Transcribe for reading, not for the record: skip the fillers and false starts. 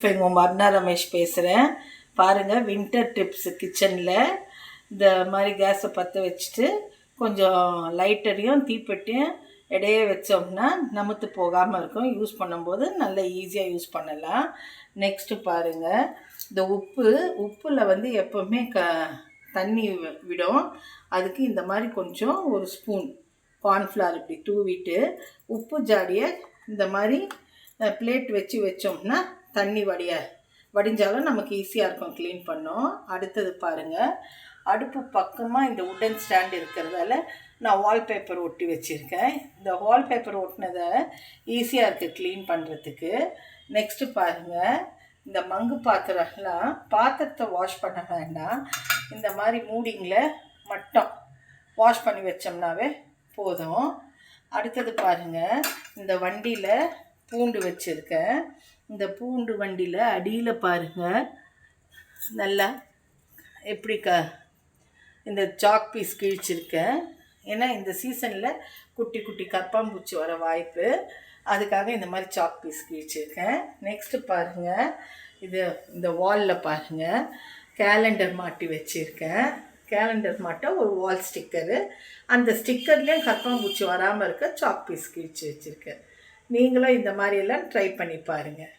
உங்கள் மர்னா ரமேஷ் பேசுகிறேன். பாருங்கள், வின்டர் டிப்ஸ் கிச்சனில் இந்த மாதிரி கேஸை பற்ற வச்சுட்டு கொஞ்சம் லைட்டரையும் தீப்பெட்டியும் இடையே வச்சோம்னா நமுத்து போகாமல் இருக்கும். யூஸ் பண்ணும்போது நல்ல ஈஸியாக யூஸ் பண்ணலாம். நெக்ஸ்ட்டு பாருங்கள், இந்த உப்பில் எப்போவுமே தண்ணி விடும். அதுக்கு இந்த மாதிரி கொஞ்சம் ஒரு ஸ்பூன் கார்ன்ஃப்ளவர் இப்படி தூவிட்டு உப்பு ஜாடியை இந்த மாதிரி பிளேட் வச்சோம்னா தண்ணி வடிஞ்சாலும் நமக்கு ஈஸியாக இருக்கும் க்ளீன் பண்ணோம். அடுத்தது பாருங்கள், அடுப்பு பக்கமாக இந்த உட்டன் ஸ்டாண்ட் இருக்கிறதால நான் வால்பேப்பர் ஒட்டி வச்சுருக்கேன். இந்த வால்பேப்பர் ஒட்டினதை ஈஸியாக இருக்குது க்ளீன் பண்ணுறதுக்கு. நெக்ஸ்ட்டு பாருங்கள், இந்த மங்கு பாத்திரத்தை வாஷ் பண்ண வேண்டாம். இந்த மாதிரி மூடிங்கில் மட்டும் வாஷ் பண்ணி வச்சோம்னாவே போதும். அடுத்தது பாருங்கள், இந்த வண்டியில் பூண்டு வச்சுருக்கேன். இந்த பூண்டு வண்டியில் அடியில் பாருங்கள் நல்லா எப்படி இந்த சாக் பீஸ் கிழிச்சிருக்கேன். ஏன்னா இந்த சீசனில் குட்டி குட்டி கற்பாம்பூச்சி வர வாய்ப்பு, அதுக்காக இந்த மாதிரி சாக் பீஸ் கிழிச்சிருக்கேன். நெக்ஸ்ட்டு பாருங்கள், இந்த வாலில் பாருங்கள் கேலண்டர் மாட்டி வச்சுருக்கேன். கேலண்டர் மாட்ட ஒரு வால் ஸ்டிக்கரு, அந்த ஸ்டிக்கர்லேயும் கற்பாம்பூச்சி வராமல் இருக்க சாக் பீஸ் கிழிச்சு வச்சுருக்கேன். நீங்களும் இந்த மாதிரியெல்லாம் ட்ரை பண்ணி பாருங்கள்.